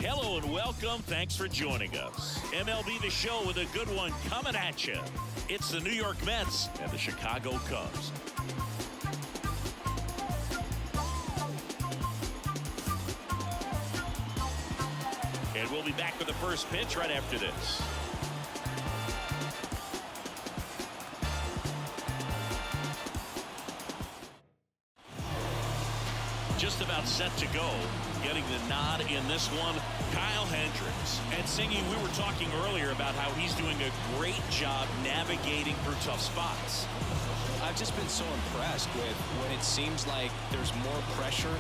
Hello and welcome. Thanks for joining us. MLB The Show with a good one coming at you. It's the New York Mets and the Chicago Cubs. And we'll be back with the first pitch right after this. Just about set to go. Getting the nod in this one, Kyle Hendricks. And Singy, we were talking earlier about how he's doing a great job navigating through tough spots. I've just been so impressed with when it seems like there's more pressure,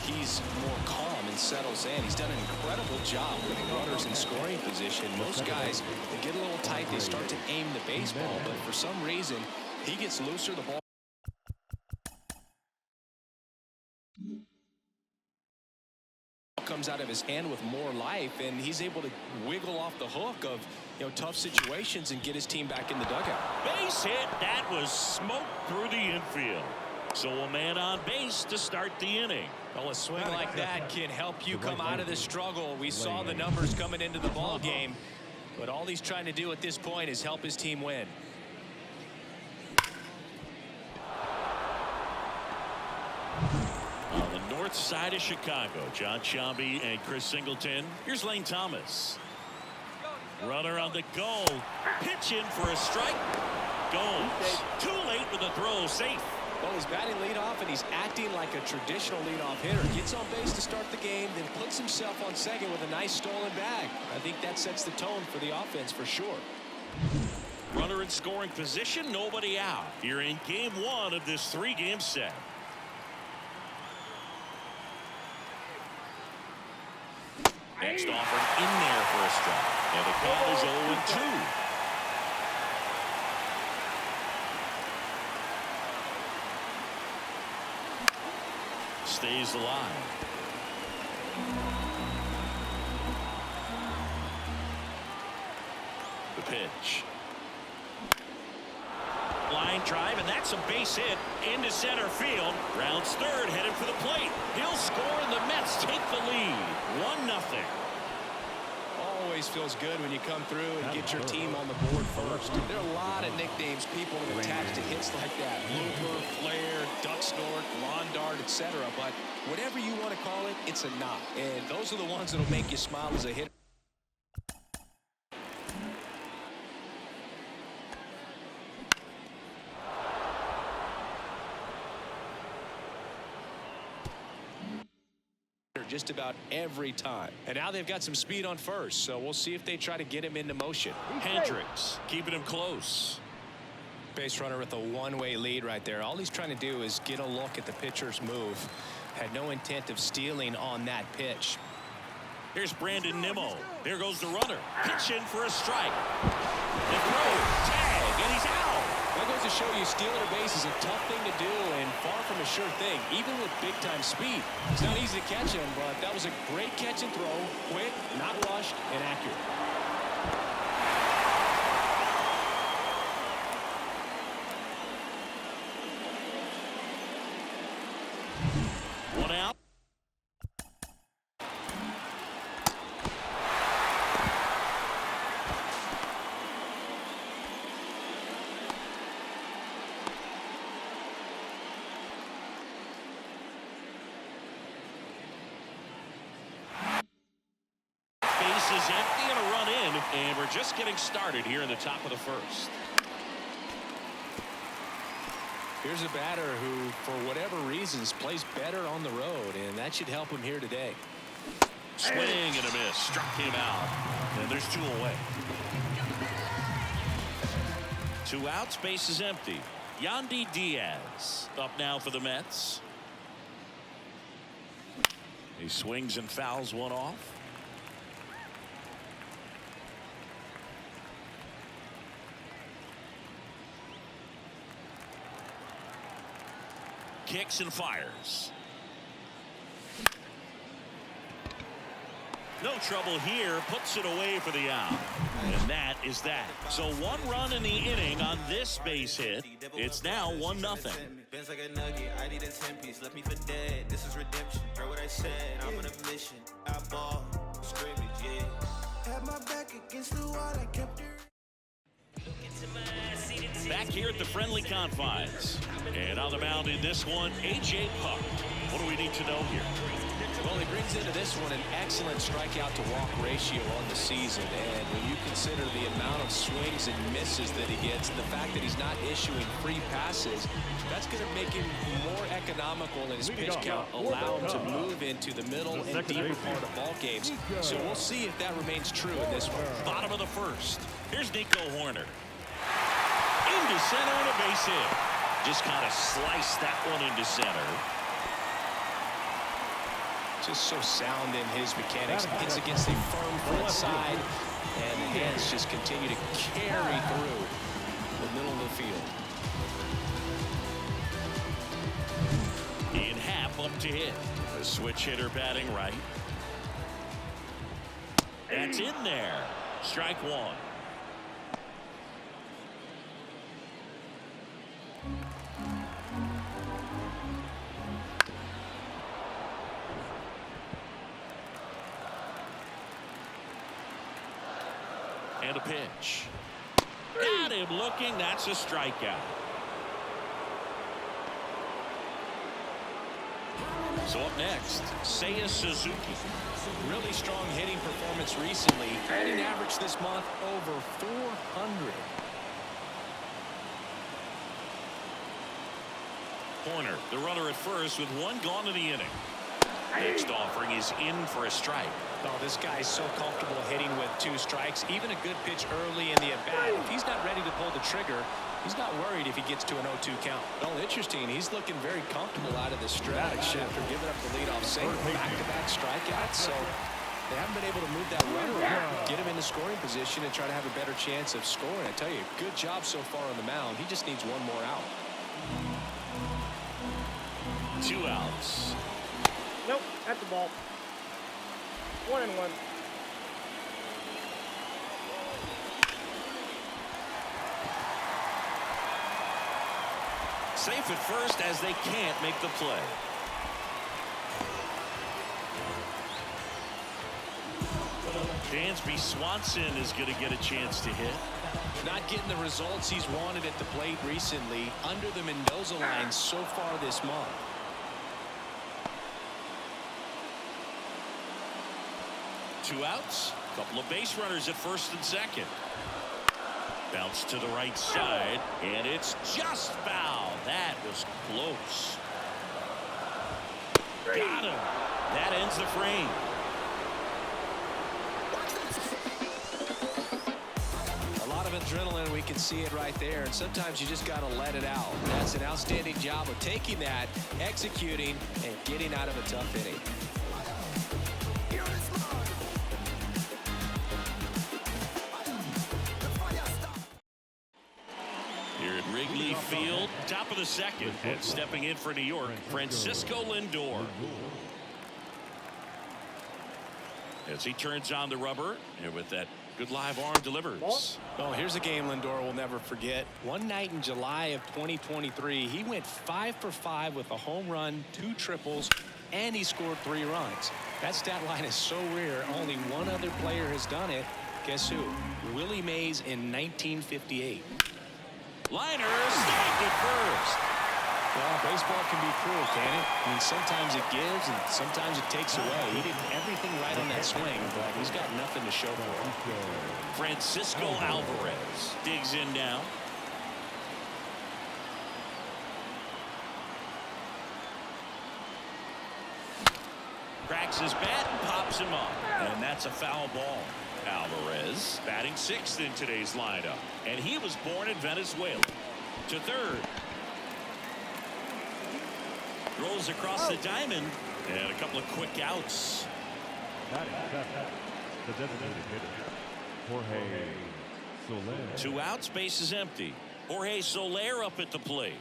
he's more calm and settles in. He's done an incredible job putting runners in scoring position. Most guys, they get a little tight, they start to aim the baseball, but for some reason, he gets looser, the ball comes out of his hand with more life, and he's able to wiggle off the hook of tough situations and get his team back in the dugout. Base hit. That was smoke through the infield. So a man on base to start the inning. Well, a swing like that can help you come out of the struggle. We saw the numbers coming into the ball game, but all he's trying to do at this point is help his team win. On the north side of Chicago, John Sciambi and Chris Singleton. Here's Lane Thomas. Runner on the go. Pitch in for a strike. Goes. Too late with the throw. Safe. Well, he's batting leadoff, and he's acting like a traditional leadoff hitter. Gets on base to start the game, then puts himself on second with a nice stolen bag. I think that sets the tone for the offense for sure. Runner in scoring position, nobody out. Here in game one of this three-game set. Next offered in there for a strike. And the count is 0-2. Stays alive. The pitch. Line drive, and that's a base hit into center field. Rounds third, headed for the plate. He'll score, and the Mets take the lead. 1-0. Always feels good when you come through and get your team on the board first. There are a lot of nicknames people have attached to hits like that. Looper, flare, duck snort, lawn dart, etc. But whatever you want to call it, it's a knock. And those are the ones that'll make you smile as a hitter. Just about every time. And now they've got some speed on first, so we'll see if they try to get him into motion. Hendricks keeping him close. Base runner with a one-way lead right there. All he's trying to do is get a look at the pitcher's move. Had no intent of stealing on that pitch. Here's Brandon Nimmo. There goes the runner. Pitch in for a strike. The throw, tag, and he's out. That goes to show you stealing a base is a tough thing to do and far from a sure thing, even with big-time speed. It's not easy to catch him, but that was a great catch and throw. Quick, not rushed, and accurate. One out. Is empty and a run in, and we're just getting started here in the top of the first. Here's a batter who, for whatever reasons, plays better on the road, and that should help him here today. Swing and a miss. Struck him out, and there's two away. Two outs, base is empty. Yandy Diaz up now for the Mets. He swings and fouls one off. Kicks and fires. No trouble here. Puts it away for the out. And that is that. So one run in the inning on this base hit. It's now 1-0. Ben's like a nugget. I need a 10-piece. Left me for dead. This is redemption. Heard what I said. I'm on a mission. I ball. from scrimmage, yeah. Had my back against the wall, I kept it. Back here at the friendly confines. And on the mound in this one, A.J. Puck. What do we need to know here? Well, he brings into this one an excellent strikeout to walk ratio on the season. And when you consider the amount of swings and misses that he gets, the fact that he's not issuing free passes, that's going to make him more economical in his pitch count, allow him to move into the middle and deeper part of ball games. So we'll see if that remains true in this one. Bottom of the first. Here's Nico Horner. Into center and a base hit. Just kind of sliced that one into center. Just so sound in his mechanics. Hits against the firm front side, and the hands just continue to carry through the middle of the field. In half up to hit. The switch hitter batting right. That's in there. Strike one. And a pitch. Got him looking. That's a strikeout. So up next, Seiya Suzuki. Really strong hitting performance recently. Batting average this month over 400. Horner, the runner at first with one gone in the inning. Next offering is in for a strike. Oh, this guy's so comfortable hitting with 2 strikes. Even a good pitch early in the at-bat. If he's not ready to pull the trigger, he's not worried if he gets to an 0-2 count. Well, interesting. He's looking very comfortable out of the stretch after giving up the leadoff single. Back-to-back strikeouts. So they haven't been able to move that runner around, get him in the scoring position, and try to have a better chance of scoring. I tell you, good job so far on the mound. He just needs one more out. 2 outs. Nope, at the ball. 1-1. Safe at first as they can't make the play. Dansby Swanson is going to get a chance to hit. Not getting the results he's wanted at the plate recently. Under the Mendoza line so far this month. Two outs. Couple of base runners at first and second. Bounce to the right side, and it's just foul. That was close. Got him. That ends the frame. A lot of adrenaline, we can see it right there, and sometimes you just got to let it out. That's an outstanding job of taking that, executing, and getting out of a tough inning. Wrigley Field, top of the second, and stepping in for New York, Francisco Lindor. As he turns on the rubber, and with that good live arm delivers. Oh, here's a game Lindor will never forget. One night in July of 2023, he went 5 for 5 with a home run, 2 triples, and he scored 3 runs. That stat line is so rare, only one other player has done it. Guess who? Willie Mays in 1958. Liner snagged at first. Well, baseball can be cruel, can it? I mean, sometimes it gives and sometimes it takes away. He did everything right on that swing, but he's got nothing to show for it. Francisco Alvarez digs in now. Cracks his bat and pops him up. And that's a foul ball. Alvarez batting 6th in today's lineup, and he was born in Venezuela. To third. Rolls across the diamond, and a couple of quick outs. The designated hitter, Jorge Soler. 2 outs, base is empty. Jorge Soler up at the plate.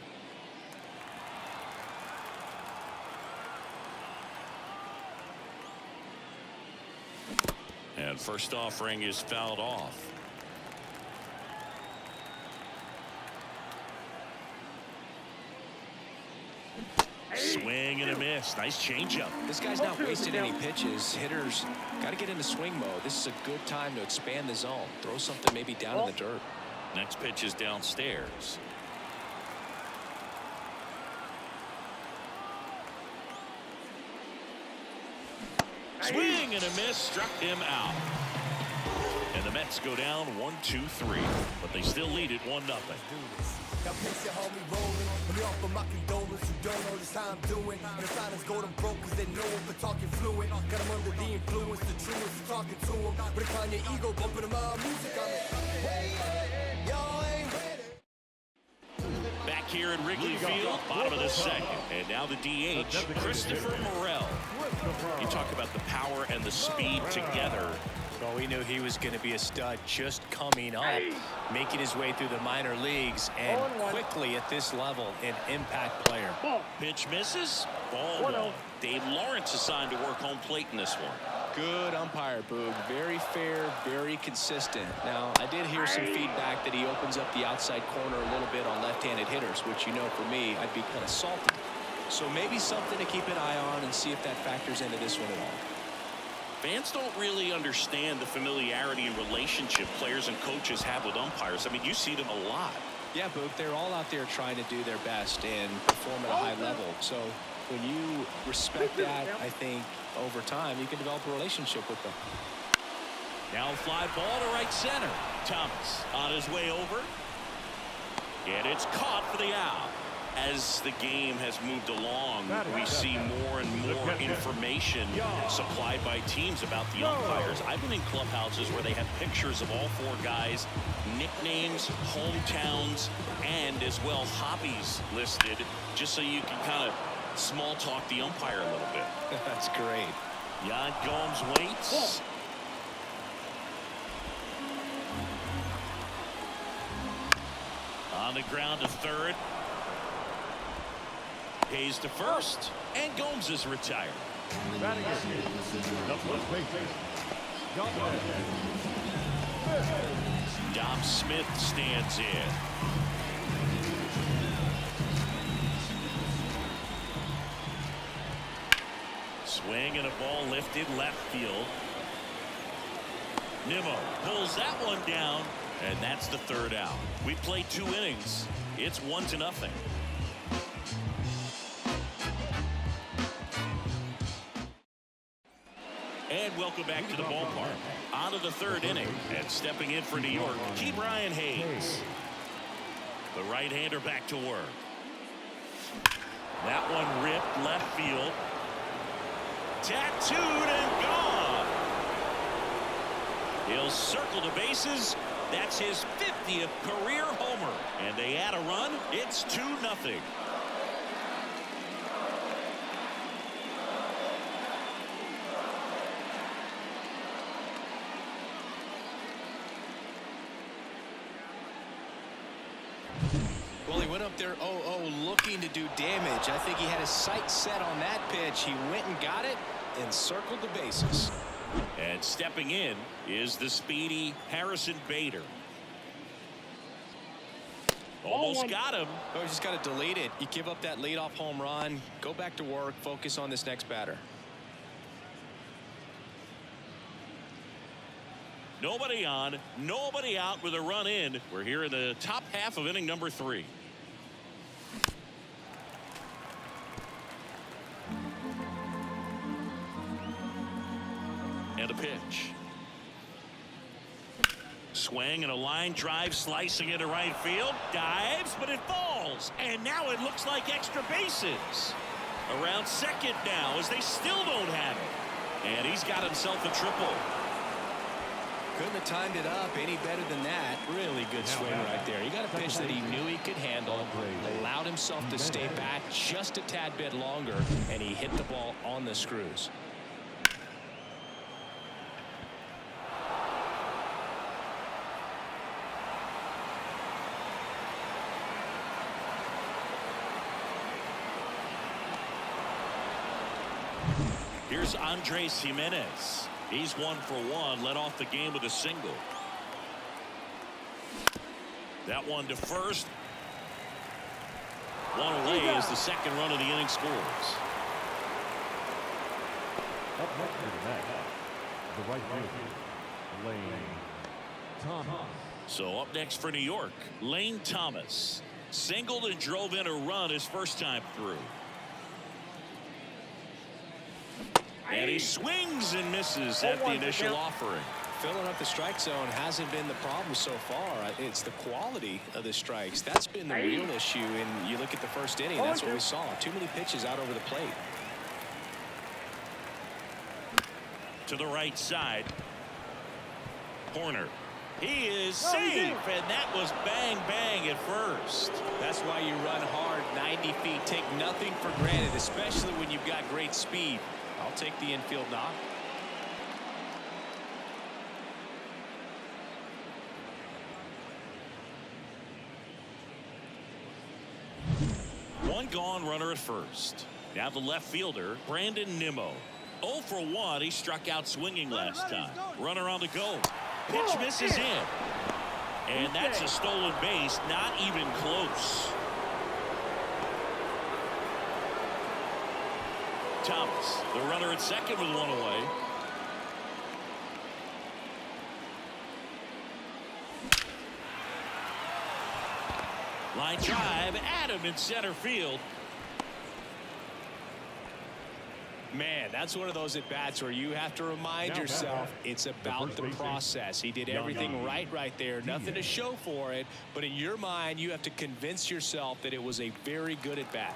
And first offering is fouled off. Swing and a miss. Nice changeup. This guy's not wasting any pitches. Hitters got to get into swing mode. This is a good time to expand the zone. Throw something maybe down in the dirt. Next pitch is downstairs. Swing and a miss, struck him out. And the Mets go down 1-2-3, but they still lead it 1-0. Now place your homie rolling. Let me offer my condolence. You don't know just how I'm doing. And the silence go them broke cause they know him for talking fluent. Got him under the influence, the truest, talking to him. But decline your ego, bumping him out music. I'm like, y'all ain't ready. Back here at Wrigley Field, bottom of the second. And now the DH, Christopher Morel. You talk about the power and the speed together. Well, we knew he was going to be a stud just coming up, making his way through the minor leagues, and quickly at this level, an impact player. Pitch misses. Ball 1. Dave Lawrence assigned to work home plate in this one. Good umpire, Boog. Very fair, very consistent. Now, I did hear some feedback that he opens up the outside corner a little bit on left-handed hitters, which, you know, for me, I'd be kind of salty. So maybe something to keep an eye on and see if that factors into this one at all. Fans don't really understand the familiarity and relationship players and coaches have with umpires. I mean, you see them a lot. Yeah, Boog, they're all out there trying to do their best and perform at a high level. So when you respect that, I think over time you can develop a relationship with them. Now a fly ball to right center. Thomas on his way over. And it's caught for the out. As the game has moved along, we see more and more information supplied by teams about the umpires. I've been in clubhouses where they have pictures of all 4 guys, nicknames, hometowns, and as well hobbies listed, just so you can kind of small talk the umpire a little bit. That's great. Yan Gomes waits. On the ground to third. Hayes to first, and Gomes is retired. Batting it, the first baseman, Dom Smith stands in. Swing and a ball lifted left field. Nimmo pulls that one down, and that's the 3rd out. We played 2 innings. It's 1-0. And welcome back to the ballpark. On to the 3rd inning, and stepping in for New York, Brian Hayes. The right-hander back to work. That one ripped left field. Tattooed and gone. He'll circle the bases. That's his 50th career homer. And they add a run. It's 2-0. Well, he went up there 0-0 looking to do damage. I think he had his sights set on that pitch. He went and got it and circled the bases. And stepping in is the speedy Harrison Bader. Almost got him. Oh, just got to delete it. You give up that leadoff home run, go back to work, focus on this next batter. Nobody on, nobody out with a run in. We're here in the top half of inning number 3. And a pitch. Swing and a line drive slicing into right field. Dives, but it falls. And now it looks like extra bases. Around second now as they still don't have it. And he's got himself a triple. Couldn't have timed it up any better than that. Really good swing right there. He got a pitch that he knew he could handle, allowed himself to stay back just a tad bit longer, and he hit the ball on the screws. Here's Andres Jimenez. He's 1 for 1, led off the game with a single. That one to first. One away as the second run of the inning scores. Up next to the bat, the right fielder, Lane Thomas. So up next for New York, Lane Thomas. Singled and drove in a run his first time through. And he swings and misses at the initial offering. Filling up the strike zone hasn't been the problem so far. It's the quality of the strikes. That's been the real issue. And you look at the first inning, that's what we saw. Too many pitches out over the plate. To the right side. Horner. He is safe, and that was bang, bang at first. That's why you run hard 90 feet. Take nothing for granted, especially when you've got great speed. I'll take the infield knock. One gone, runner at first. Now the left fielder, Brandon Nimmo. 0 for 1. He struck out swinging last time. Runner on the go. Pitch misses in. And that's a stolen base, not even close. Thomas, the runner at second with one away. Line drive, Adam in center field. Man, that's one of those at-bats where you have to remind yourself it's about the process. He did everything right there. Nothing to show for it. But in your mind, you have to convince yourself that it was a very good at-bat.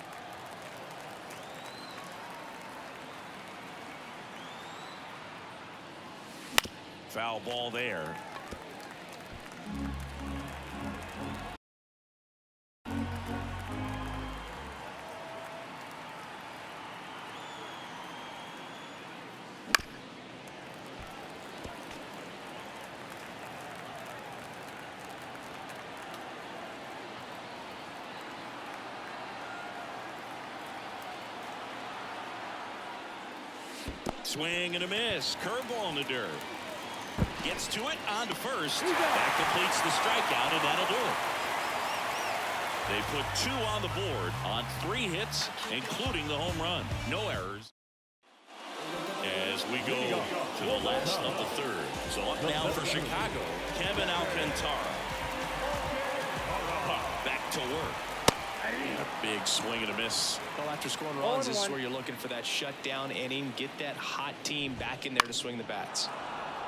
Foul ball there. Swing and a miss. Curveball in the dirt. Gets to it, on to first. That completes the strikeout, and that'll do it. They put 2 on the board on 3 hits, including the home run. No errors. As we go to the last of the third. So up now for Chicago, Kevin Alcantara. Back to work. And a big swing and a miss. Well, after scoring runs, this is where you're looking for that shutdown inning. Get that hot team back in there to swing the bats.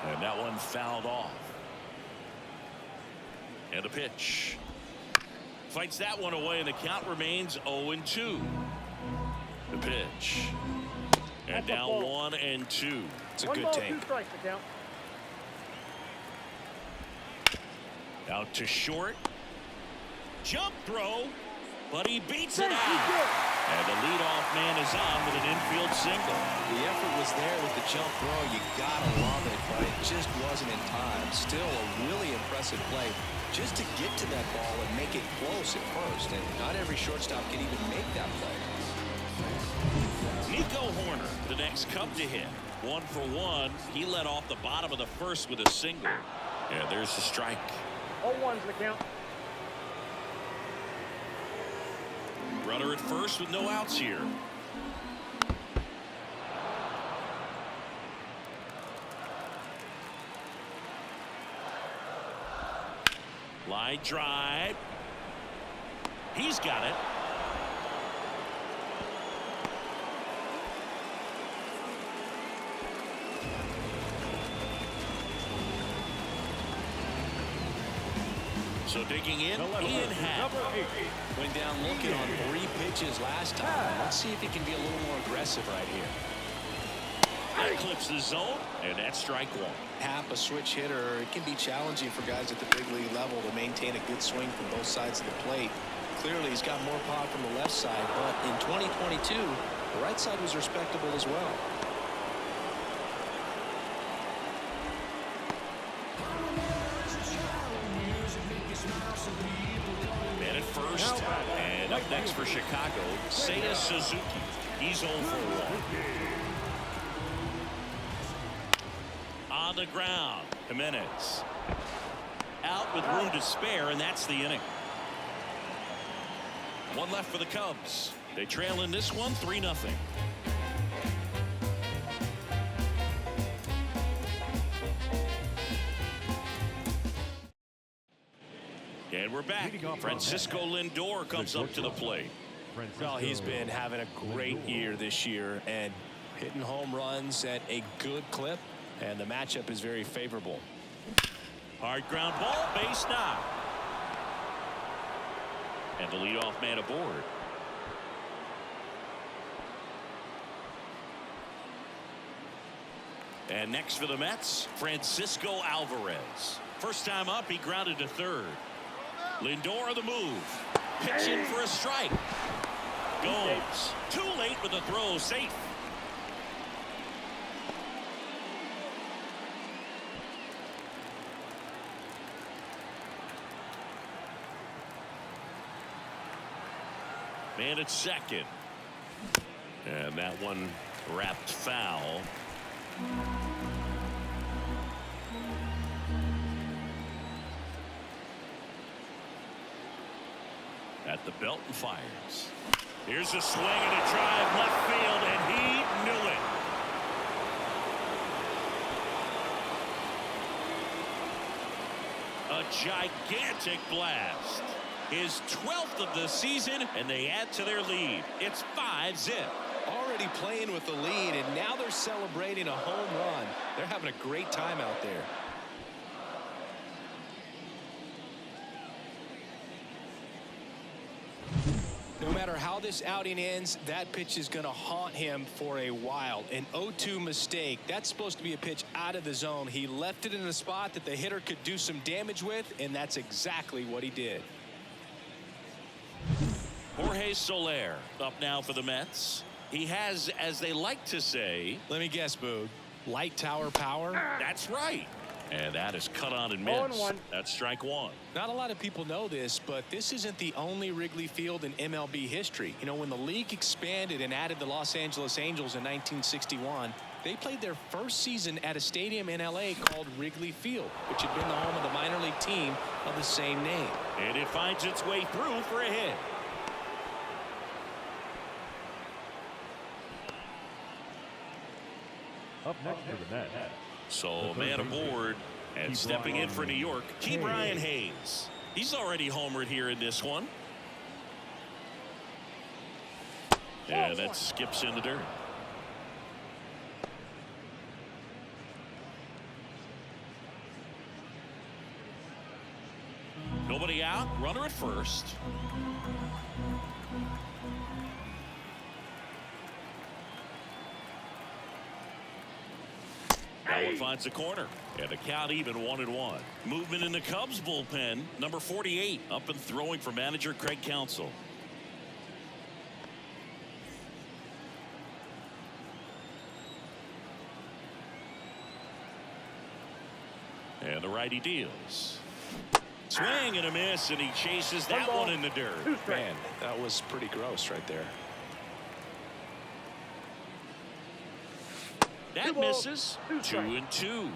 And that one fouled off. And a pitch. Fights that one away, and the count remains 0-2. The pitch. And now 1-2. It's a good take. Out to short. Jump throw. But he beats it out. And the leadoff man is on with an infield single. The effort was there with the jump throw. You gotta love it, but it just wasn't in time. Still a really impressive play just to get to that ball and make it close at first. And not every shortstop can even make that play. Nico Horner, the next Cub to hit. 1 for 1. He led off the bottom of the first with a single. And there's the strike. 0-1's the count. Runner at first with no outs here. Line drive. He's got it. So digging in, Ian Happ. Went down looking on 3 pitches last time. Let's see if he can be a little more aggressive right here. That clips the zone, and that's strike 1. Happ, a switch hitter, it can be challenging for guys at the big league level to maintain a good swing from both sides of the plate. Clearly, he's got more power from the left side, but in 2022, the right side was respectable as well. Man at first, and up next for Chicago, Seiya Suzuki. He's 0 for 1. On the ground, Jimenez. Out with room to spare, and that's the inning. One left for the Cubs. They trail in this one 3-0. And we're back. Francisco Lindor comes up to the plate. Well, he's been having a great year this year and hitting home runs at a good clip, and the matchup is very favorable. Hard ground ball, base knock. And the leadoff man aboard. And next for the Mets, Francisco Alvarez. First time up, he grounded to third. Lindor the move. Pitch in for a strike. Goes. Too late with the throw. Safe. Man at second. And that one wrapped foul. At the belt and fires. Here's a swing and a drive left field, and he knew it. A gigantic blast. His 12th of the season, and they add to their lead. It's 5-0. Already playing with the lead, and now they're celebrating a home run. They're having a great time out there. No matter how this outing ends, that pitch is going to haunt him for a while. An 0-2 mistake. That's supposed to be a pitch out of the zone. He left it in a spot that the hitter could do some damage with, and that's exactly what he did. Jorge Soler up now for the Mets. He has, as they like to say, let me guess, Boog, light tower power? That's right. And that is cut on and missed. 0-1. That's strike one. Not a lot of people know this, but this isn't the only Wrigley Field in MLB history. You know, when the league expanded and added the Los Angeles Angels in 1961, they played their first season at a stadium in LA called Wrigley Field, which had been the home of the minor league team of the same name. And it finds its way through for a hit. Up next for the Mets. So man aboard and stepping in for New York, Brian Hayes. He's already homered here in this one. And that skips in the dirt. Nobody out, runner at first. Now it finds the corner, and the count even 1-1. Movement in the Cubs bullpen. Number 48 up and throwing for manager Craig Counsell. And the righty deals. Swing and a miss, and he chases that one in the dirt. Man, that was pretty gross right there. That misses. 2-2.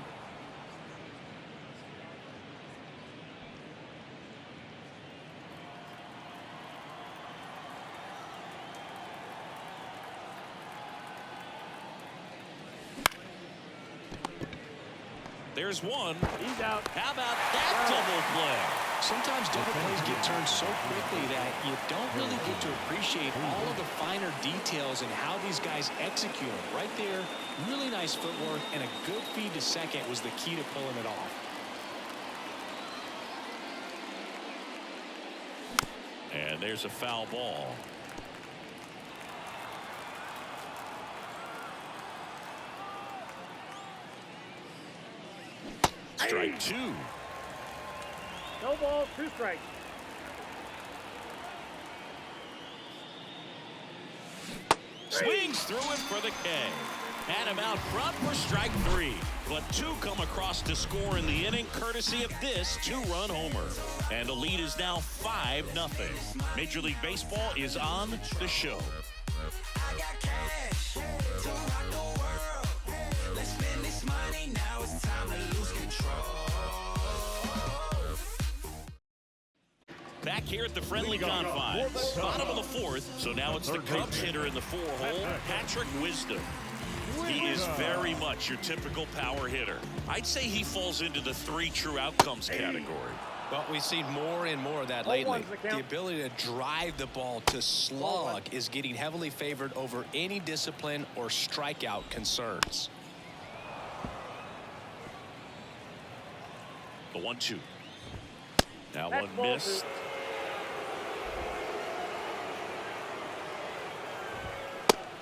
There's one. He's out. How about that double play? Sometimes double plays get turned so quickly that you don't really get to appreciate all of the finer details and how these guys execute them. Right there, really nice footwork, and a good feed to second was the key to pulling it off. And there's a foul ball. Strike two. No ball, 2 strikes. Swings through it for the K. Had him out front for strike 3. But 2 come across to score in the inning courtesy of this 2-run homer. And the lead is now 5-0. Major League Baseball is on the show. I got cash to rock the world. Let's spend this money now. It's time to lose control. Back back here at the friendly confines. Bottom of the fourth, so now it's the Cubs hitter in the 4-hole, Patrick Wisdom. He is very much your typical power hitter. I'd say he falls into the 3 true outcomes category. Well, we've seen more and more of that lately. The ability to drive the ball to slug is getting heavily favored over any discipline or strikeout concerns. The 1-2. Now one missed.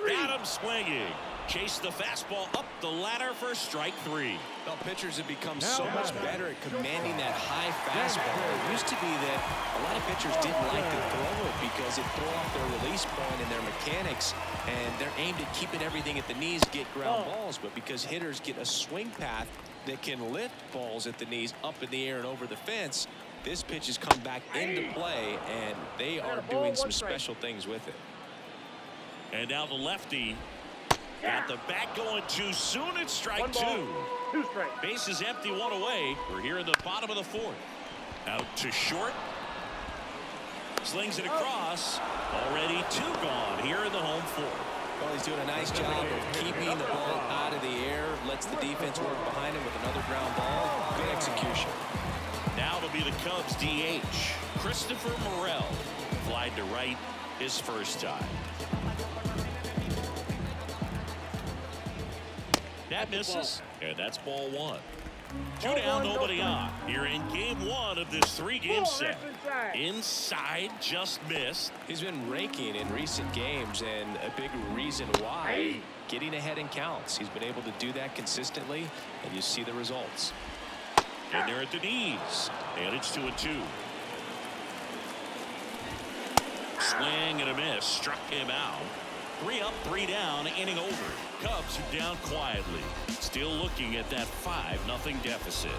Got him swinging. Chase the fastball up the ladder for strike 3. Well, pitchers have become so much better at commanding that high fastball. It used to be that a lot of pitchers didn't like to throw it because it threw off their release point and their mechanics, and they're aimed at keeping everything at the knees, get ground balls. But because hitters get a swing path that can lift balls at the knees up in the air and over the fence, this pitch has come back into play, and they are doing some special things with it. And now the lefty. Got the bat going too soon. It's strike 2. 2 strikes. Base is empty, 1 away. We're here in the bottom of the 4th. Out to short. Slings it across. Already 2 gone here in the home 4th. Well, he's doing a nice job of keeping the ball out of the air. Lets the defense work behind him with another ground ball. Good execution. Now it'll be the Cubs DH. Christopher Morel. Flied to right his first time. That misses, and that's ball 1. 2 down, nobody on. Here in game 1 of this 3-game set. Inside, just missed. He's been raking in recent games, and a big reason why, getting ahead in counts. He's been able to do that consistently, and you see the results. And they're at the knees, and it's 2-2. Swing and a miss, struck him out. 3 up, 3 down, inning over. Cubs are down quietly, still looking at that 5-0 deficit.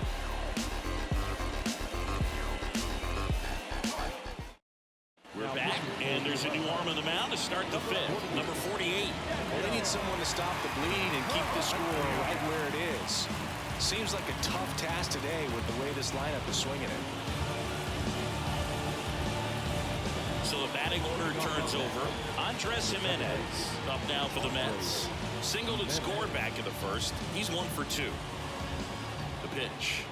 We're back, and there's a new arm on the mound to start the 5th, number 48. Well, they need someone to stop the bleed and keep the score right where it is. Seems like a tough task today with the way this lineup is swinging it. So the batting order turns over. Andres Jimenez up now for the Mets. Singled and scored back in the first. He's 1 for 2. The pitch.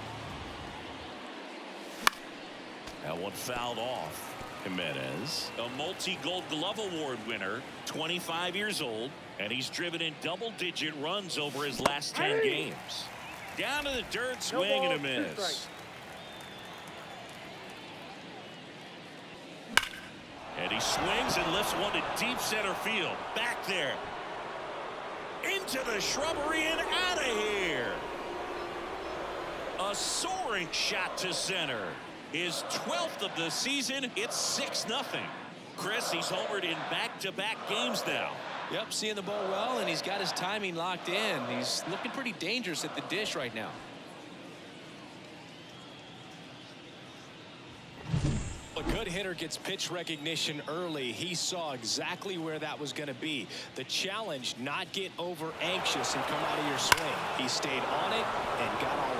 That one fouled off. Jimenez, a multi-Gold Glove Award winner, 25 years old, and he's driven in double-digit runs over his last 10 games. Down to the dirt, swing and a miss. And he swings and lifts one to deep center field. Back there. Into the shrubbery and out of here. A soaring shot to center. His 12th of the season. It's 6-0. Chris, he's homered in back-to-back games now. Yep, seeing the ball well, and he's got his timing locked in. He's looking pretty dangerous at the dish right now. A good hitter gets pitch recognition early. He saw exactly where that was going to be. The challenge, not get over anxious and come out of your swing. He stayed on it and got all of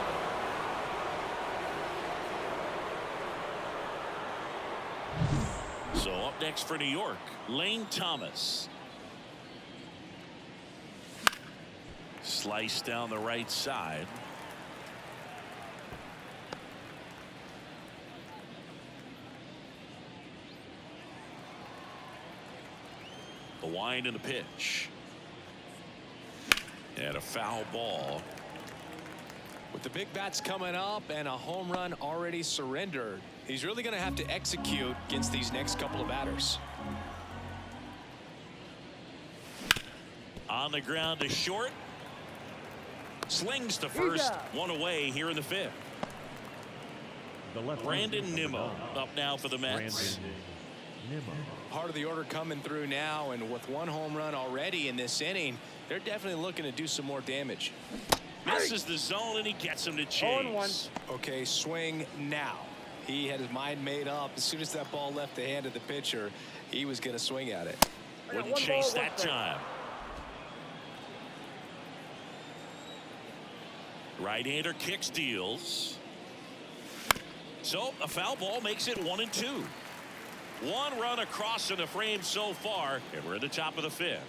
it. So up next for New York, Lane Thomas. Slice down the right side. The wind and the pitch. And a foul ball. With the big bats coming up and a home run already surrendered, he's really going to have to execute against these next couple of batters. On the ground to short. Slings to first. 1 away here in the 5th. Brandon Nimmo up now for the Mets. Part of the order coming through now, and with 1 home run already in this inning, they're definitely looking to do some more damage. Misses the zone, and he gets him to chase. Okay, swing now. He had his mind made up. As soon as that ball left the hand of the pitcher, he was going to swing at it. Wouldn't chase that time. Right-hander kicks, deals. So a foul ball makes it 1-2. One run across in the frame so far, and we're at the top of the 5th.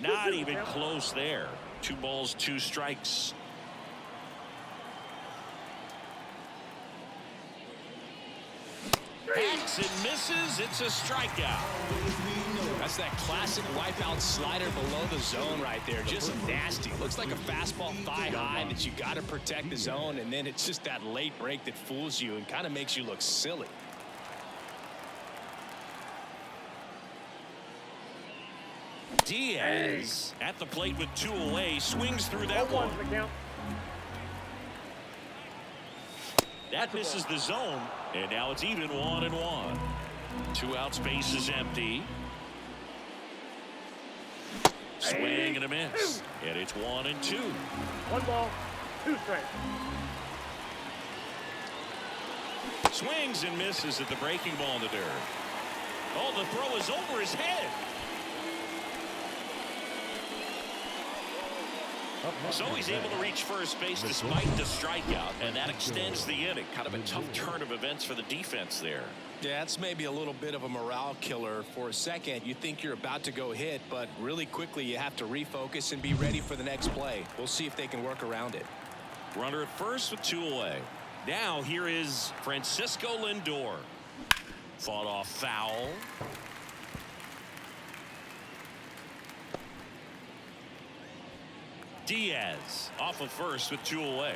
Not even close there. 2 balls, 2 strikes. Hacks and misses. It's a strikeout. That's that classic wipeout slider below the zone right there. Just nasty. Looks like a fastball thigh high that you got to protect the zone, and then it's just that late break that fools you and kind of makes you look silly. Diaz at the plate with 2 away, swings through that one. That misses the zone, and now it's even 1-1. 2 outs, base is empty. Swing and a miss, and it's 1-2. 1 ball, 2 strikes. Swings and misses at the breaking ball in the dirt. Oh, the throw is over his head. So he's able to reach first base despite the strikeout, and that extends the inning. Kind of a tough turn of events for the defense there. Yeah, that's maybe a little bit of a morale killer. For a second, you think you're about to go hit, but really quickly you have to refocus and be ready for the next play. We'll see if they can work around it. Runner at first with 2 away. Now here is Francisco Lindor. Fought off foul. Diaz off of first with 2 away.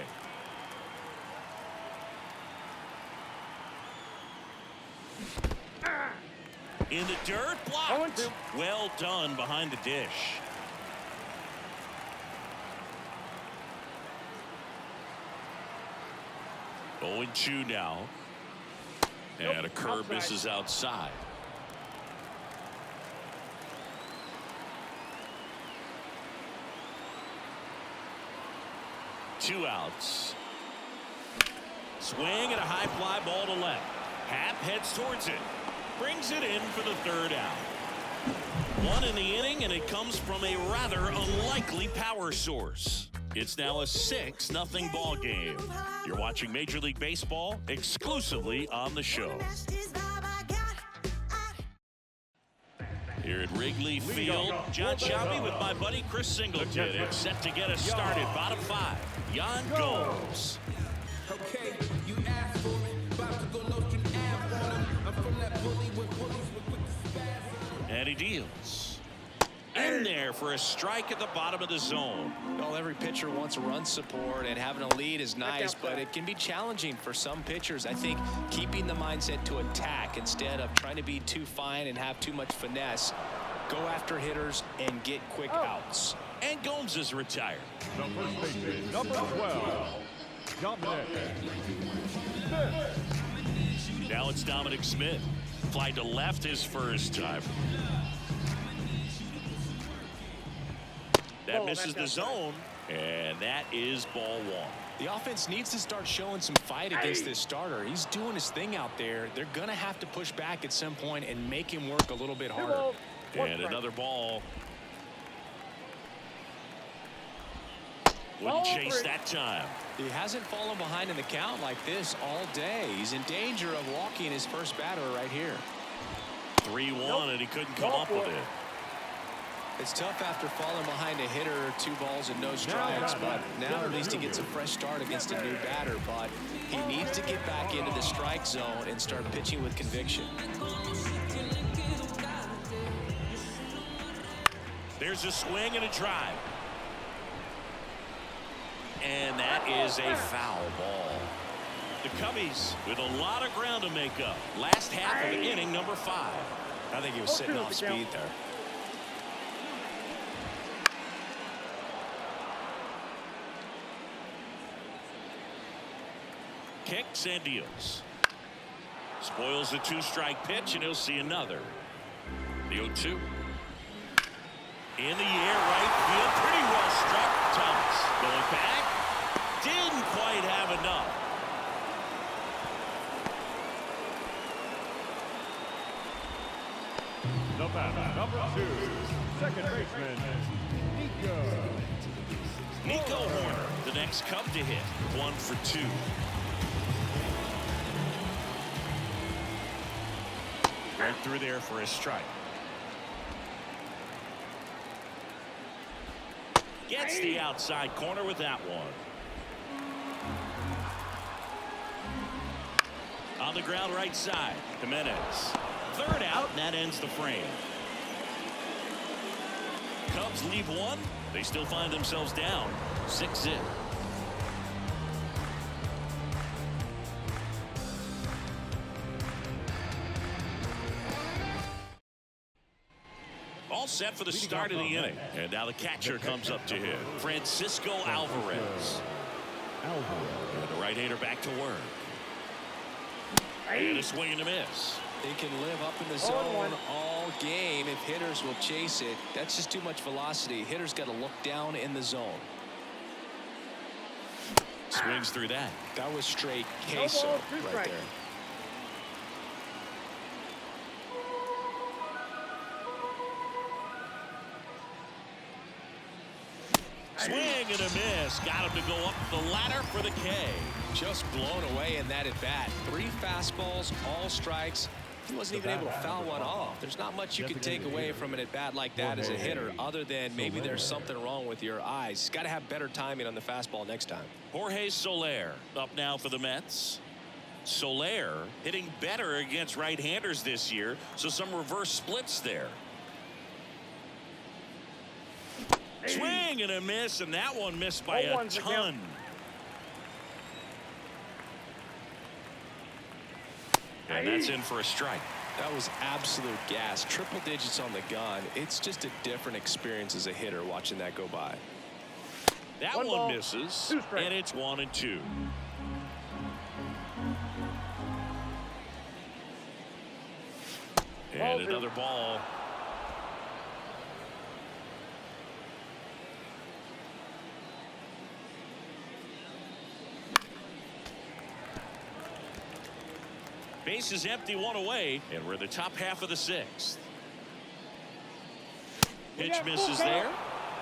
In the dirt, blocked. Well done behind the dish. Oh, 0-2 now. And a curve misses outside. Two outs. Swing and a high fly ball to left. Happ heads towards it. Brings it in for the 3rd out. 1 in the inning, and it comes from a rather unlikely power source. It's now a 6-0 ball game. You're watching Major League Baseball exclusively on the show. Here at Wrigley Field, John Shelby with my buddy Chris Singleton. It's set to get us started. Bottom 5, Yan Gomes. Okay, you asked for it. About to go Nostrand Ave on him. I'm from that bully with bullies with quick spasm. And he deals. In there for a strike at the bottom of the zone. Well, every pitcher wants run support, and having a lead is nice, but it can be challenging for some pitchers. I think keeping the mindset to attack instead of trying to be too fine and have too much finesse. Go after hitters and get quick outs. And Gomes is retired. The first baseman, number 12, Dominic Smith. Now it's Dominic Smith. Fly to left his first time. That misses the zone, and that is ball 1. The offense needs to start showing some fight against this starter. He's doing his thing out there. They're going to have to push back at some point and make him work a little bit harder. And another ball. Wouldn't chase that time. He hasn't fallen behind in the count like this all day. He's in danger of walking his first batter right here. 3-1, and he couldn't come up with it. It's tough after falling behind a hitter, 2 balls and no strikes, but now at least he gets a fresh start against a new batter. But he needs to get back into the strike zone and start pitching with conviction. There's a swing and a drive. And that is a foul ball. The Cubbies with a lot of ground to make up. Last half of the inning, number 5. I think he was sitting off speed there. Kicks and deals. Spoils the 2-strike pitch, and he'll see another. The 0-2. In the air, right field. Pretty well struck. Thomas going back. Didn't quite have enough. The batter, number 2, second baseman, Nico Horner, the next Cub to hit. 1 for 2. Right through there for a strike. Gets the outside corner with that one. On the ground right side, Jimenez. Third out, and that ends the frame. Cubs leave one. They still find themselves down 6-0. All set for the start of the inning. And now the catcher comes up to him. Francisco Alvarez. And the right-hander back to work. And a swing and a miss. They can live up in the zone all game if hitters will chase it. That's just too much velocity. Hitters got to look down in the zone. Swings through that. That was straight queso right there. Swing and a miss. Got him to go up the ladder for the K. Just blown away in that at bat. 3 fastballs, all strikes. He wasn't even able to foul one off. There's not much you can take away from an at bat like that as a hitter, other than maybe there's something wrong with your eyes. Got to have better timing on the fastball next time. Jorge Soler up now for the Mets. Soler hitting better against right-handers this year, so some reverse splits there. Swing and a miss, and that one missed by a ton. And that's in for a strike. That was absolute gas. Triple digits on the gun. It's just a different experience as a hitter watching that go by. That one misses, and it's 1-2. And another ball. Base is empty, 1 away, and we're in the top half of the 6th. Pitch misses there,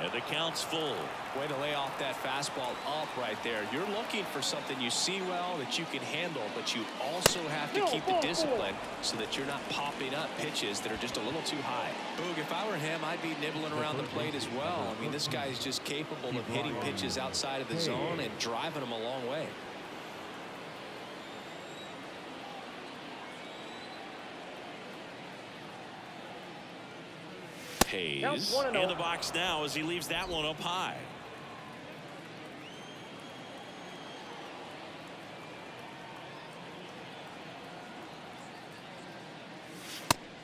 and the count's full. Way to lay off that fastball up right there. You're looking for something you see well that you can handle, but you also have to keep the discipline so that you're not popping up pitches that are just a little too high. Boog, if I were him, I'd be nibbling around the plate as well. I mean, this guy's just capable of hitting pitches outside of the zone and driving them a long way. Hayes in the box now as he leaves that one up high.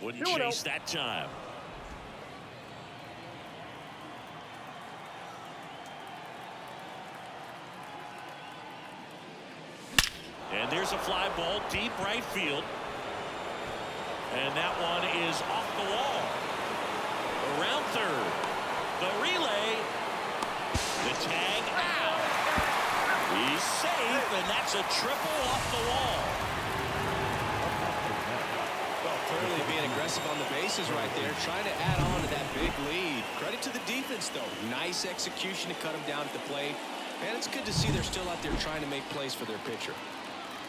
Wouldn't chase that time. And there's a fly ball deep right field. And that one is off the wall. Around third. The relay. The tag out. He's safe, and that's a triple off the wall. Well, clearly being aggressive on the bases right there, trying to add on to that big lead. Credit to the defense, though. Nice execution to cut him down at the plate. And it's good to see they're still out there trying to make plays for their pitcher.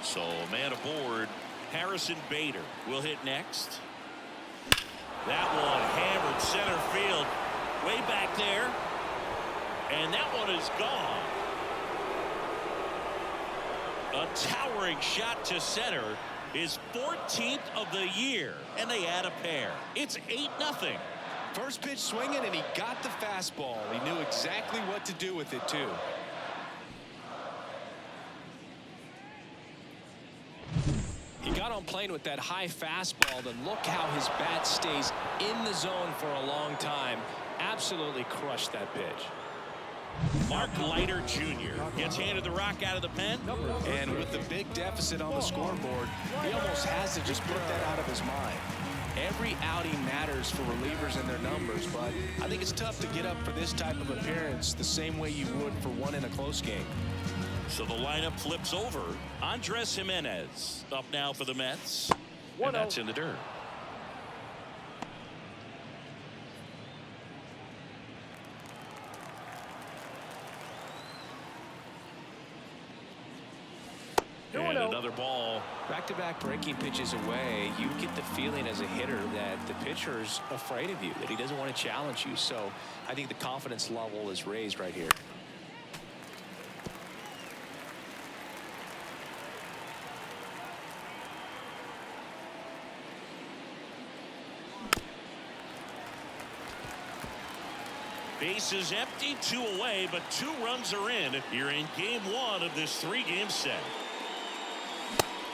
So, man aboard. Harrison Bader will hit next. That one hammered center field way back there. And that one is gone. A towering shot to center. His 14th of the year. And they add a pair. It's 8-0. First pitch swinging, and he got the fastball. He knew exactly what to do with it, too. He got on plane with that high fastball, then look how his bat stays in the zone for a long time. Absolutely crushed that pitch. Mark Leiter Jr. gets handed the rock out of the pen. And with the big deficit on the scoreboard, he almost has to just put that out of his mind. Every outing matters for relievers and their numbers, but I think it's tough to get up for this type of appearance the same way you would for one in a close game. So the lineup flips over. Andres Jimenez up now for the Mets. And that's in the dirt. And another another ball. Back-to-back breaking pitches away, you get the feeling as a hitter that the pitcher's afraid of you, that he doesn't want to challenge you. So I think the confidence level is raised right here. Bases empty, 2 away, but 2 runs are in. You're in game 1 of this 3-game set.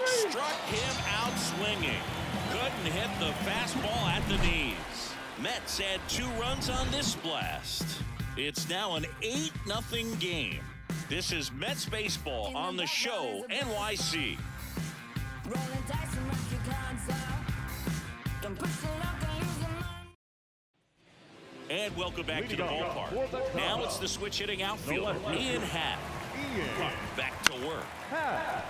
Struck him out swinging. Couldn't hit the fastball at the knees. Mets add 2 runs on this blast. It's now an 8-0 game. This is Mets baseball on the show NYC. Rolling dice and rock your cards out. Don't push the luck and lose the money. And welcome back to the ballpark. Now it's the switch hitting outfielder, Ian Happ. Back to work.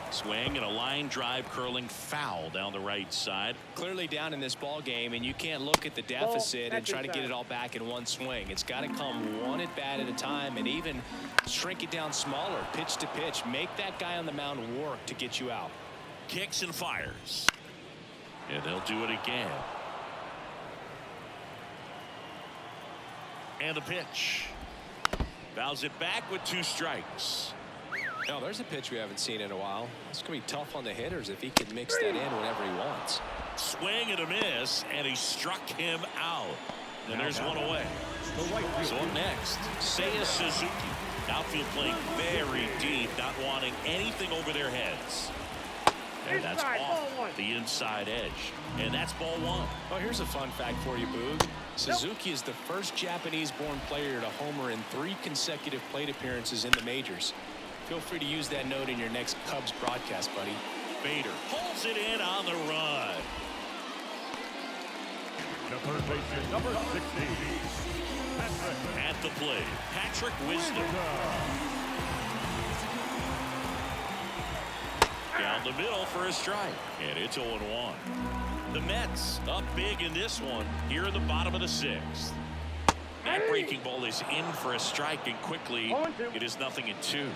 Swing and a line drive curling foul down the right side. Clearly down in this ball game, and you can't look at the deficit and try to get it all back in one swing. It's got to come one at bat at a time, and even shrink it down smaller, pitch to pitch. Make that guy on the mound work to get you out. Kicks and fires. And they'll do it again. And the pitch. Fouls it back with 2 strikes. Now there's a pitch we haven't seen in a while. It's going to be tough on the hitters if he can mix that in whenever he wants. Swing and a miss, and he struck him out. And there's 1 away. So up next, Seiya Suzuki. Outfield playing very deep, not wanting anything over their heads. And that's off the inside edge. And that's ball 1. Oh, here's a fun fact for you, Boog. Suzuki is the first Japanese-born player to homer in 3 consecutive plate appearances in the majors. Feel free to use that note in your next Cubs broadcast, buddy. Bader pulls it in on the run. The third baseman, number 16. At the plate, Patrick Wisdom. Down the middle for a strike. And it's 0-1. The Mets up big in this one here in the bottom of the 6th. That breaking ball is in for a strike, and quickly it is 0-2.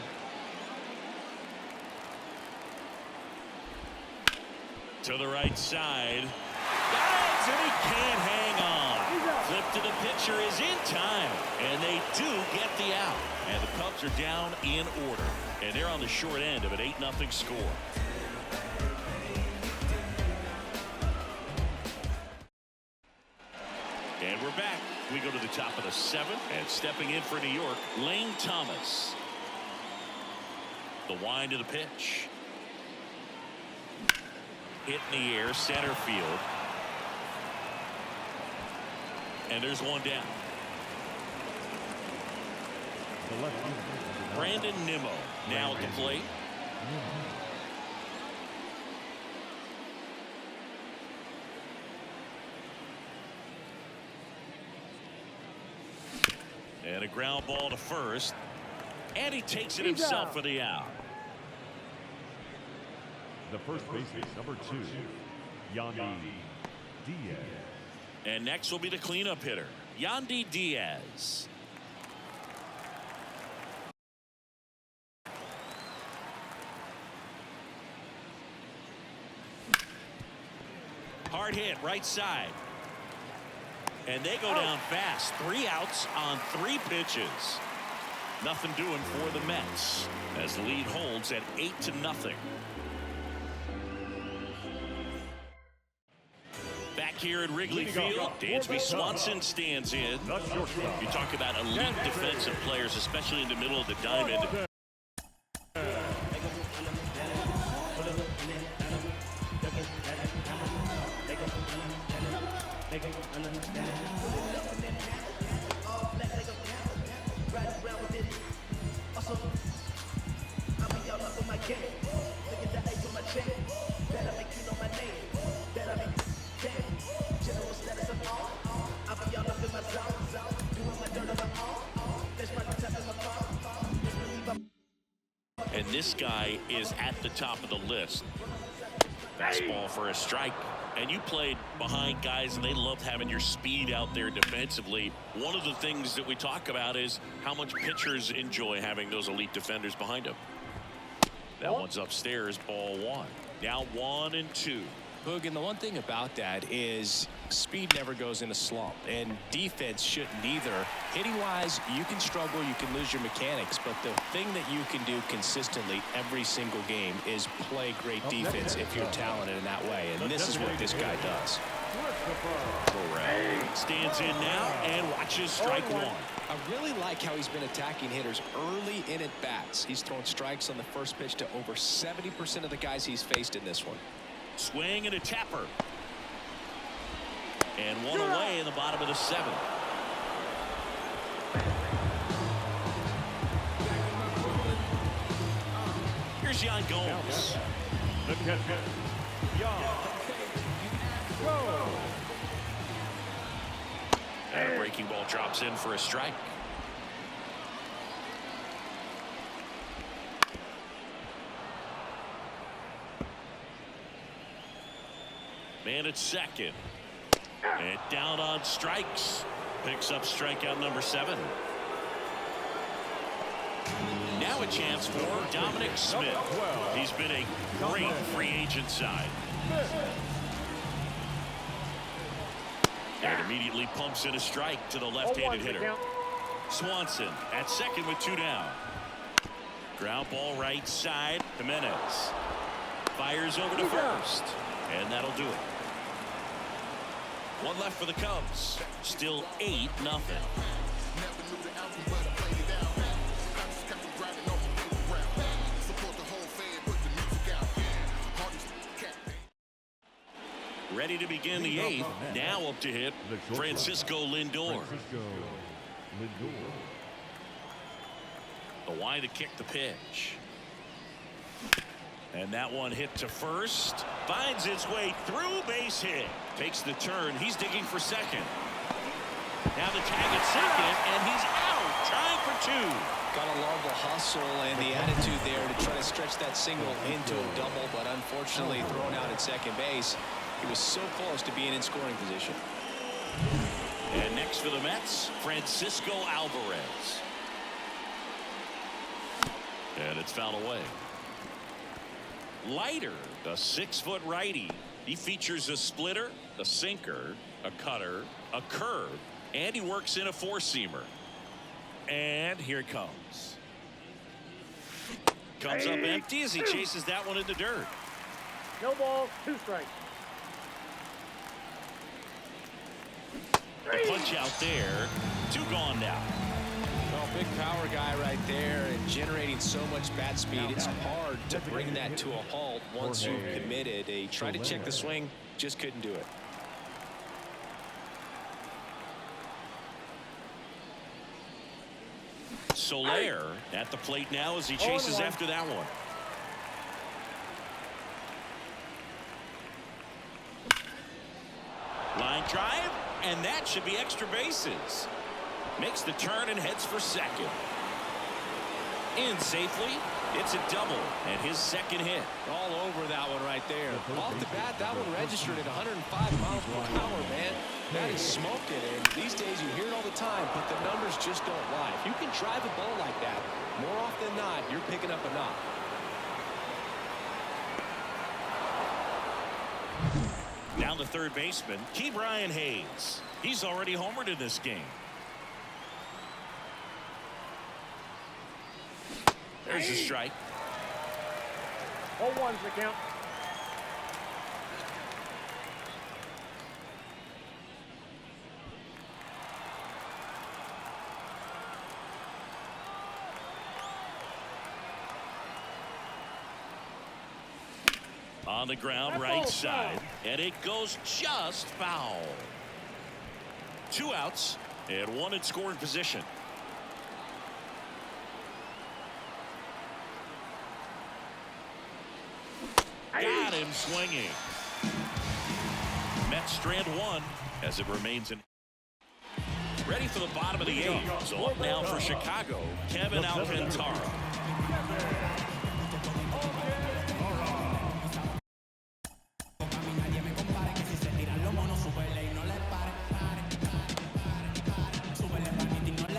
To the right side. Dives, and he can't hang on. Flip to the pitcher is in time, and they do get the out. And the Cubs are down in order, and they're on the short end of an 8-0 score. And we're back. We go to the top of the 7th, and stepping in for New York, Lane Thomas. The wind of the pitch. Hit in the air, center field. And there's 1 down. Brandon Nimmo now at the plate. And a ground ball to first. And he takes it himself for the out. The first baseman, number 2, Yandy Diaz. And next will be the cleanup hitter, Yandy Diaz. Hard hit, right side. And they go down fast. 3 outs on 3 pitches. Nothing doing for the Mets as the lead holds at 8-0. Back here at Wrigley Field, Dansby Swanson stands in. You talk about elite defensive players, especially in the middle of the diamond. And this guy is at the top of the list. Fastball for a strike. And you played behind guys, and they love having your speed out there defensively. One of the things that we talk about is how much pitchers enjoy having those elite defenders behind them. That one's upstairs, ball one. Now 1-2. Boog, and the one thing about that is speed never goes in a slump, and defense shouldn't either. Hitting-wise, you can struggle, you can lose your mechanics, but the thing that you can do consistently every single game is play great defense if you're talented in that way, and this is what this guy does. Correct. Stands in now and watches strike one. I really like how he's been attacking hitters early in at bats. He's thrown strikes on the first pitch to over 70% of the guys he's faced in this one. Swing and a tapper. And one away in the bottom of the seventh. Here's Yan Gomes. The catcher, Yan Gomes. And a breaking ball drops in for a strike. Man at second. And down on strikes. Picks up strikeout number 7. Now a chance for Dominic Smith. He's been a great free agent side. And immediately pumps in a strike to the left-handed hitter. Swanson at second with 2 down. Ground ball right side. Jimenez fires over to first. And that'll do it. One left for the Cubs. Still 8-0. Ready to begin the 8th. Now up to hit Francisco Lindor. The wide to kick the pitch. And that one hit to first. Finds its way through, base hit. Takes the turn. He's digging for second. Now the tag at second, and he's out. Trying for 2. Gotta love the hustle and the attitude there to try to stretch that single into a double, but unfortunately thrown out at second base. He was so close to being in scoring position. And next for the Mets, Francisco Alvarez. And it's fouled away. Leiter, the 6-foot righty. He features a splitter, a sinker, a cutter, a curve, and he works in a 4-seamer. And here it comes. Comes up empty as he chases that one in the dirt. No balls, 2 strikes. The punch out there. 2 gone now. Well, big power guy right there and generating so much bat speed. It's hard to bring that to a halt once you've committed. He tried to check the swing, just couldn't do it. Soler at the plate now as he chases after that one. Line drive, and that should be extra bases. Makes the turn and heads for second. In safely. It's a double and his second hit. All over that one right there. Off the bat, that one registered at 105 miles per hour, man. That is smoking, and these days you hear it all the time, but the numbers just don't lie. If you can drive a ball like that, more often than not, you're picking up a knock. Down the third baseman, Ke'Bryan Hayes. He's already homered in this game. There's a strike. 0-1's the count. On the ground, right side, and it goes just foul. 2 outs and 1 in scoring position. Got him swinging. Mets strand 1 as it remains in. Ready for the bottom of the 8th. So up now for Chicago, Kevin Alcantara.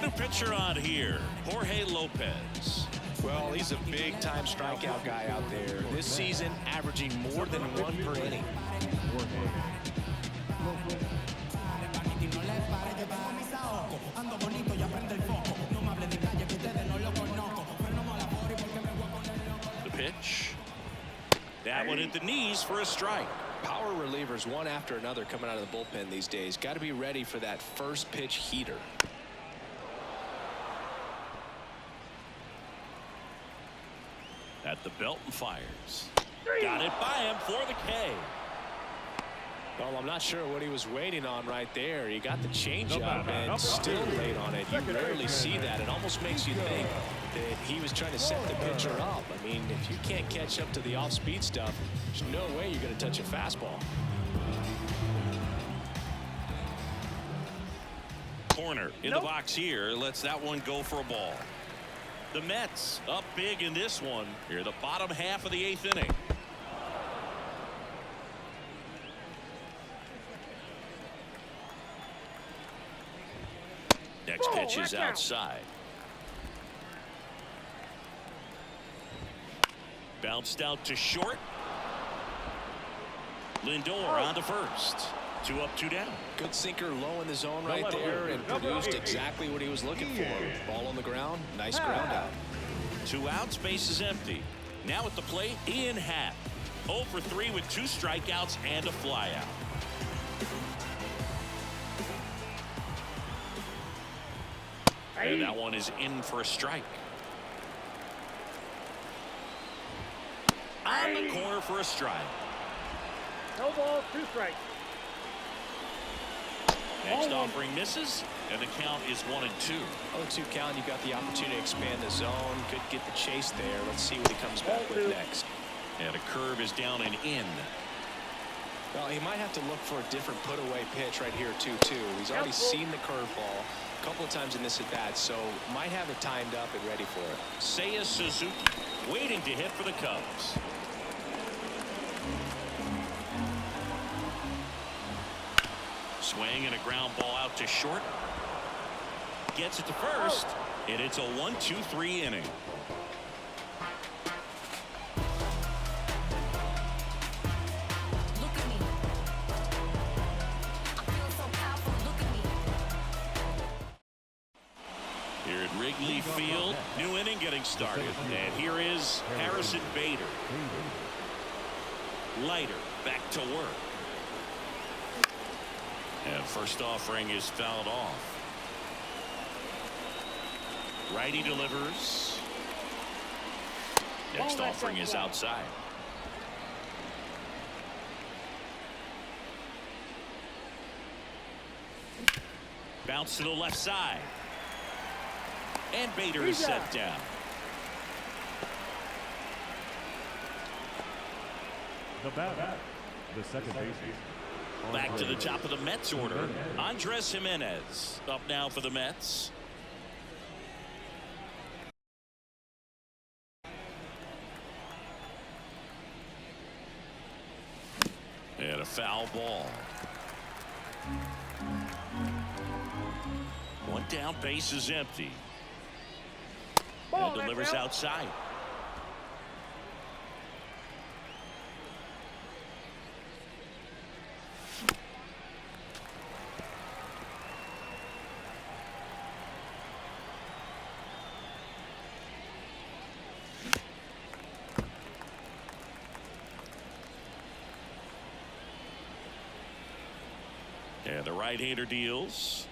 New pitcher on here, Jorge Lopez. Well, he's a big-time strikeout guy out there. This season, averaging more than 1 per inning. The pitch. That one at the knees for a strike. Power relievers one after another coming out of the bullpen these days. Got to be ready for that first pitch heater. At the belt and fires. Got it by him for the K. Well, I'm not sure what he was waiting on right there. He got the changeup and still late on it. You rarely see that. It almost makes you think that he was trying to set the pitcher up. I mean, if you can't catch up to the off-speed stuff, there's no way you're going to touch a fastball. Corner in the box here. Lets that one go for a ball. The Mets up big in this one. Here, the bottom half of the 8th inning. Next pitch is outside. Bounced out to short. Lindor on to first. 2 up, 2 down. Good sinker low in the zone right there and produced exactly what he was looking for. Ball on the ground. Nice ground out. 2 outs, base is empty. Now at the plate, Ian Happ. 0 for 3 with 2 strikeouts and a flyout. And that one is in for a strike. On the corner for a strike. No ball, 2 strikes. Next offering misses, and the count is 1-2. 0-2 count. You got the opportunity to expand the zone. Could get the chase there. Let's see what he comes back with next. And a curve is down and in. Well, he might have to look for a different put-away pitch right here, 2-2. He's already seen the curveball a couple of times in this at-bat, so might have it timed up and ready for it. Seiya Suzuki waiting to hit for the Cubs. Swing and a ground ball out to short. Gets it to first, and it's a 1-2-3 inning. Here at Wrigley Field, new inning getting started. And here is Harrison Bader. Leiter back to work. And first offering is fouled off. Righty delivers. Next offering is outside. Bounce to the left side. And Bader is set down. The batter, the second baseman. Back to the top of the Mets order. Andres Jimenez up now for the Mets. And a foul ball. One down, base is empty. And delivers outside. And the right-hander deals.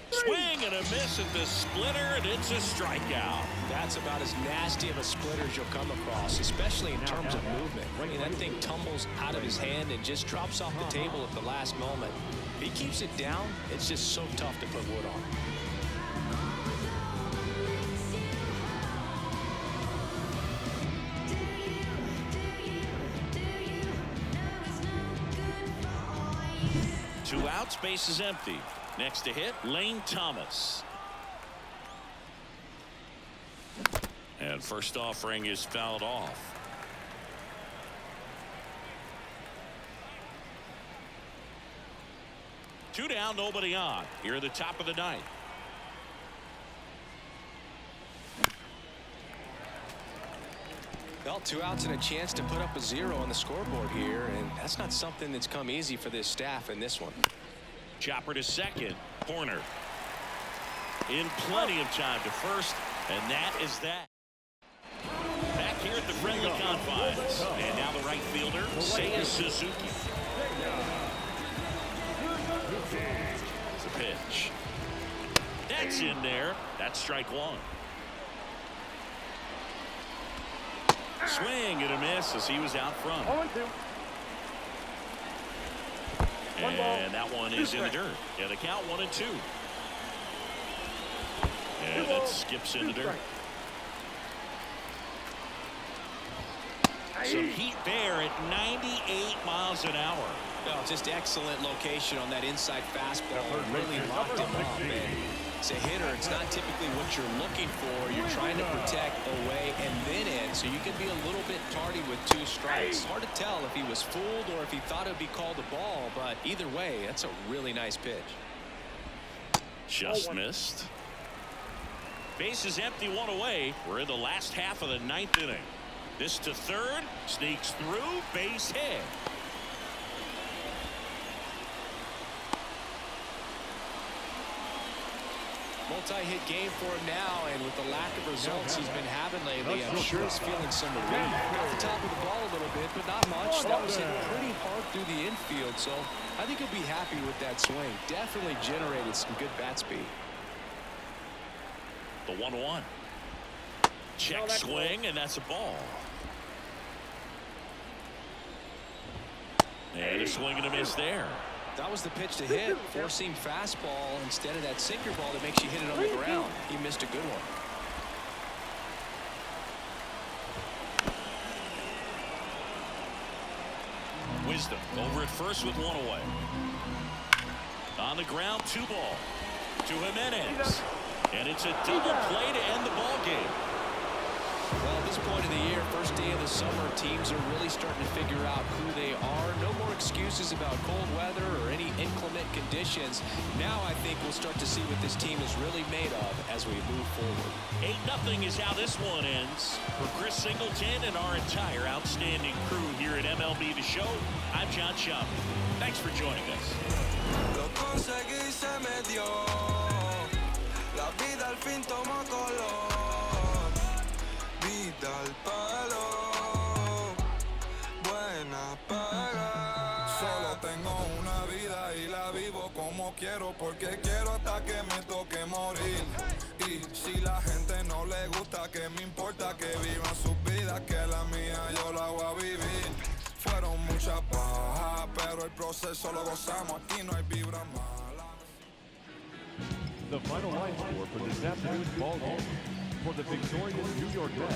Swing and a miss at the splitter, and it's a strikeout. That's about as nasty of a splitter as you'll come across, especially in terms of movement. I mean, that thing tumbles out of his hand and just drops off the table at the last moment. If he keeps it down, it's just so tough to put wood on. Two outs, base is empty. Next to hit, Lane Thomas. And first offering is fouled off. Two down, nobody on. Here at the top of the ninth. Well, 2 outs and a chance to put up a 0 on the scoreboard here, and that's not something that's come easy for this staff in this one. Chopper to second. Corner. In plenty of time to first, and that is that. Back here at the friendly confines. And now the right fielder, Seiya Suzuki. It's a pitch. That's in there. That's strike one. Swing and a miss as he was out front. 0-2. And that one is in the dirt. Yeah, the count 1-2. And that skips in the dirt. Some heat there at 98 miles an hour. Well, just excellent location on that inside fastball. Really locked him up. And as a hitter, it's not typically what you're looking for. You're trying to protect away and then in, so you can be a little bit tardy with 2 strikes. Hard to tell if he was fooled or if he thought it would be called a ball, but either way, that's a really nice pitch. Just missed. Base is empty, 1 away. We're in the last half of the 9th inning. This to third, sneaks through, base hit. Multi-hit game for him now, and with the lack of results he's been having lately, I'm sure he's feeling some relief. Got the top of the ball a little bit, but not much. That was hit pretty hard through the infield, so I think he'll be happy with that swing. Definitely generated some good bat speed. The 1-1. Check swing, and that's a ball. And a swing and a miss there. That was the pitch to hit. Four-seam fastball instead of that sinker ball that makes you hit it on the ground. He missed a good one. Wisdom over at first with 1 away. On the ground, 2 ball to Jimenez. And it's a double play to end the ball game. Well, at this point of the year, first day of the summer, teams are really starting to figure out who they are. No more excuses about cold weather or any inclement conditions. Now I think we'll start to see what this team is really made of as we move forward. 8-0 is how this one ends. For Chris Singleton and our entire outstanding crew here at MLB The Show, I'm John Schaub. Thanks for joining us. Lo conseguí, se me dio. La vida al fin tomó color. Vida al palo. Buena paga. Solo tengo una vida y la vivo como quiero porque quiero hasta que me toque morir. Y si la gente no le gusta, que me importa que vivan sus vidas, que la mía yo la voy a vivir. Fueron muchas bajas, pero el proceso lo gozamos. Aquí no hay vibra mala. The final line score for this afternoon's ball game. For the victorious New York Mets,